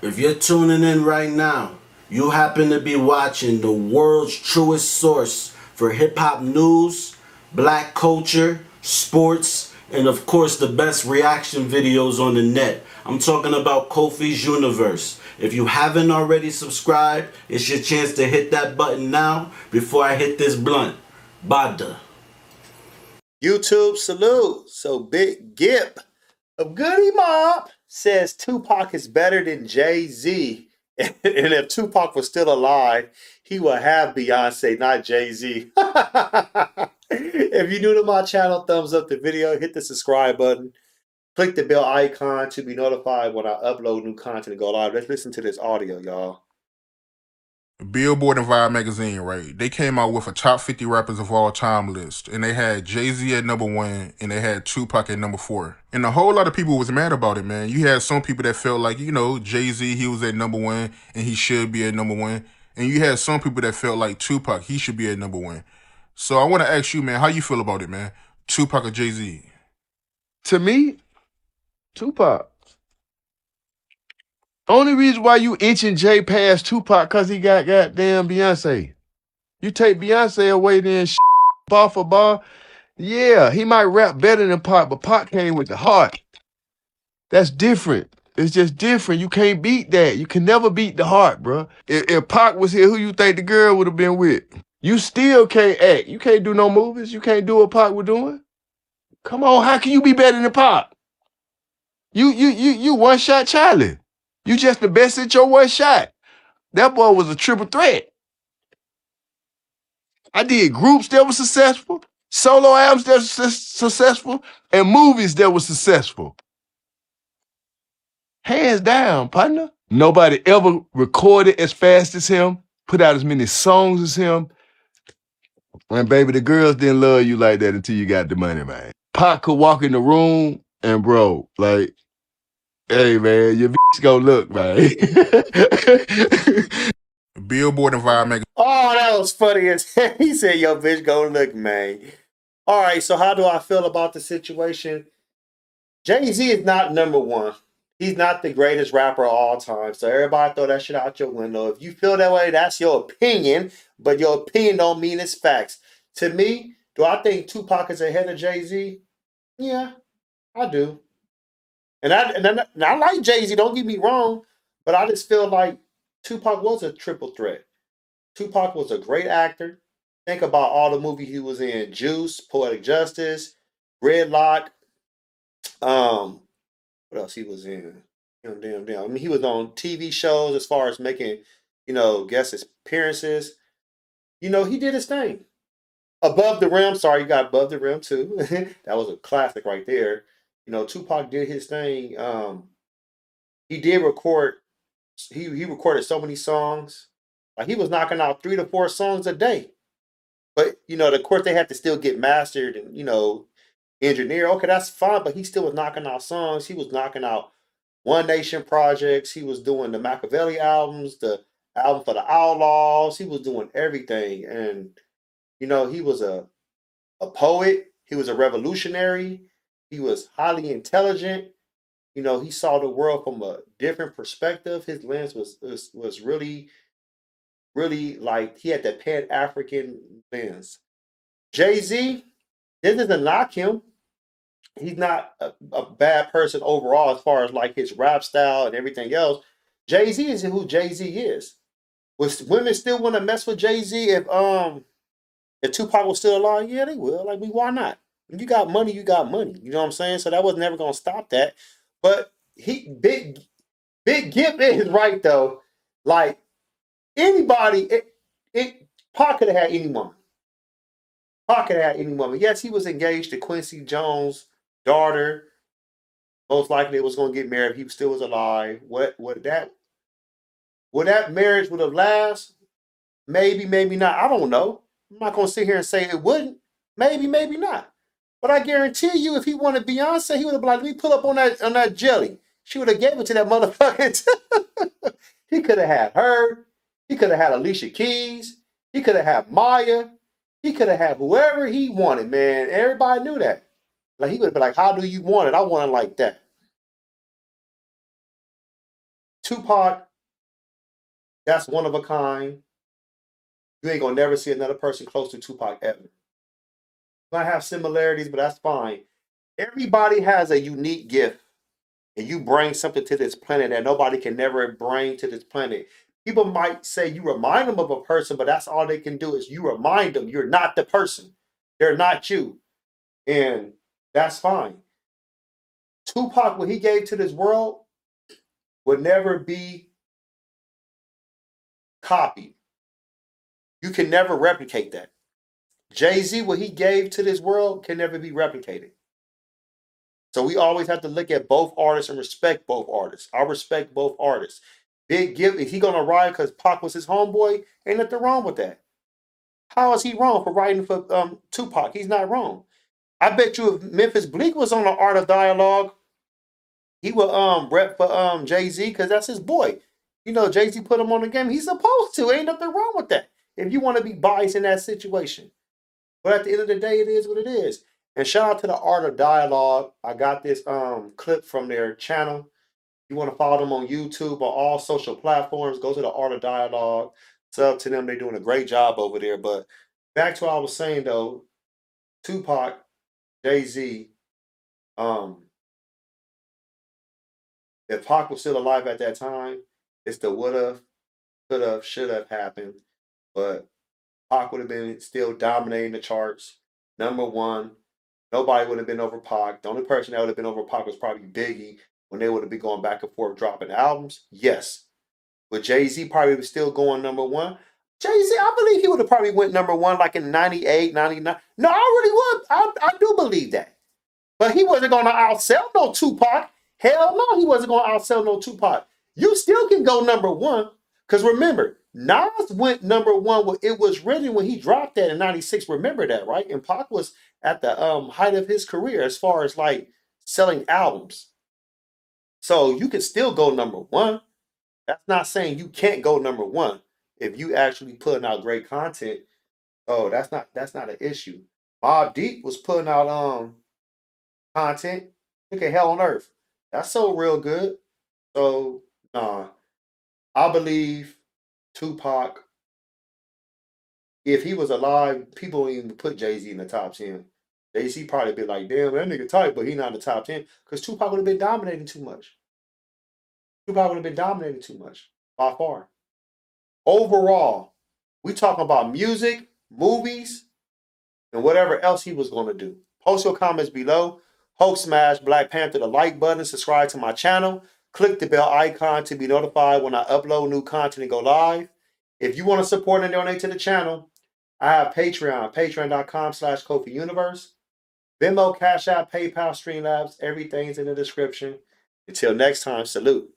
If you're tuning in right now, you happen to be watching the world's truest source for hip hop news, black culture, sports, and of course the best reaction videos on the net. I'm talking about Kofi's Universe. If you haven't already subscribed, it's your chance to hit that button now before I hit this blunt. Bada. YouTube salute. So Big Gipp of Goody Mob says Tupac is better than Jay-Z. And if Tupac was still alive, he would have Beyonce, not Jay-Z. If you're new to my channel, thumbs up the video, hit the subscribe button, click the bell icon to be notified when I upload new content and go live. Let's listen to this audio, y'all. Billboard and Vibe magazine, right? They came out with a top 50 rappers of all time list, and they had Jay-Z at number 1, and they had Tupac at number 4. And a whole lot of people was mad about it, man. You had some people that felt like, Jay-Z, he was at number 1, and he should be at number 1. And you had some people that felt like Tupac, he should be at number 1. So I want to ask you, man, how you feel about it, man? Tupac or Jay-Z? To me, Tupac. Only reason why you inching Jay past Tupac because he got goddamn Beyonce. You take Beyonce away, then bar for bar. Yeah, he might rap better than Pac, but Pac came with the heart. That's different. It's just different. You can't beat that. You can never beat the heart, bro. If Pac was here, who you think the girl would have been with? You still can't act. You can't do no movies. You can't do what Pac was doing. Come on, how can you be better than Pac? You one shot Charlie. You just the best at your one shot. That boy was a triple threat. I did groups that were successful, solo albums that were successful, and movies that were successful. Hands down, partner. Nobody ever recorded as fast as him, put out as many songs as him. And baby, the girls didn't love you like that until you got the money, man. Pac could walk in the room and bro, like, hey man, your bitch gonna look, man. Billboard and Vibe magazine. Oh, that was funny as hell. He said, yo, bitch, go look, man. All right, so how do I feel about the situation? Jay-Z is not number one. He's not the greatest rapper of all time. So everybody throw that shit out your window. If you feel that way, that's your opinion, but your opinion don't mean it's facts. To me, do I think Tupac is ahead of Jay-Z? Yeah, I do. And I like Jay-Z, don't get me wrong, but I just feel like Tupac was a triple threat. Tupac was a great actor. Think about all the movies he was in: Juice, Poetic Justice, Gridlock. What else he was in? Damn. I mean, he was on TV shows as far as making, guest appearances. He did his thing. Above the Rim. Sorry, you got Above the Rim too. That was a classic right there. Tupac did his thing. He did record. He recorded so many songs. Like he was knocking out 3 to 4 songs a day. But of course they had to still get mastered and engineer. Okay, that's fine. But he still was knocking out songs. He was knocking out One Nation projects. He was doing the Machiavelli albums, the album for the Outlaws. He was doing everything, and he was a poet. He was a revolutionary. He was highly intelligent. He saw the world from a different perspective. His lens was really, really like he had that Pan African lens. Jay-Z, this doesn't knock him. He's not a bad person overall as far as like his rap style and everything else. Jay-Z is who Jay-Z is. Would women still want to mess with Jay-Z if Tupac was still alive? Yeah, they will. Like, why not? When you got money, you got money. You know what I'm saying? So that was never gonna stop that. But Big Gipp is right though. Like anybody, Pac could have had any woman. Pac could have had any woman. Yes, he was engaged to Quincy Jones' daughter. Most likely, it was going to get married. He still was alive. What that marriage would have lasted? Maybe, maybe not. I don't know. I'm not going to sit here and say it wouldn't. Maybe, maybe not. But I guarantee you, if he wanted Beyonce, he would have been like, "Let me pull up on that jelly." She would have gave it to that motherfucker. He could have had her. He could have had Alicia Keys. He could have had Maya. He could have had whoever he wanted, man. Everybody knew that. Like he would have been like, "How do you want it? I want it like that." Tupac, that's one of a kind. You ain't gonna never see another person close to Tupac ever. Might have similarities, but that's fine. Everybody has a unique gift, and you bring something to this planet that nobody can never bring to this planet. People might say you remind them of a person, but that's all they can do is you remind them you're not the person. They're not you. And that's fine. Tupac, what he gave to this world, would never be copied. You can never replicate that. Jay-Z, what he gave to this world, can never be replicated. So we always have to look at both artists and respect both artists. I respect both artists. Big Gipp, if he gonna ride because Pac was his homeboy, ain't nothing wrong with that. How is he wrong for writing for Tupac? He's not wrong. I bet you if Memphis Bleak was on the Art of Dialogue, he would rep for Jay-Z because that's his boy. You know, Jay-Z put him on the game. He's supposed to. Ain't nothing wrong with that. If you want to be biased in that situation. But at the end of the day, it is what it is. And shout out to the Art of Dialogue. I got this clip from their channel. You want to follow them on YouTube or all social platforms, go to the Art of Dialogue. Sub to them. They're doing a great job over there. But back to what I was saying, though, Tupac, Jay-Z, if Pac was still alive at that time, it's the would have, could have, should have happened. But Pac would have been still dominating the charts. Number one. Nobody would have been over Pac. The only person that would have been over Pac was probably Biggie when they would have been going back and forth dropping albums. Yes. But Jay-Z probably was still going number one. Jay-Z, I believe he would have probably went number one like in 98, 99. No, I really would. I do believe that. But he wasn't going to outsell no Tupac. Hell no, he wasn't going to outsell no Tupac. You still can go number one. Because remember, Nas went number one. It was written when he dropped that in 96. Remember that, right? And Pac was at the height of his career as far as like selling albums. So you can still go number one. That's not saying you can't go number one if you actually putting out great content. Oh, that's not an issue. Mobb Deep was putting out content. Look at Hell on Earth. That's so real good. So nah. I believe Tupac, if he was alive, people wouldn't even put Jay-Z in the top 10. Jay-Z probably be like, damn, that nigga tight, but he not in the top 10. Because Tupac would have been dominating too much. Tupac would have been dominating too much. By far. Overall, we talking about music, movies, and whatever else he was going to do. Post your comments below. Hulk smash Black Panther the like button. Subscribe to my channel. Click the bell icon to be notified when I upload new content and go live. If you want to support and donate to the channel, I have Patreon, patreon.com/KofiUniverse. Venmo, Cash App, PayPal, Streamlabs, everything's in the description. Until next time, salute.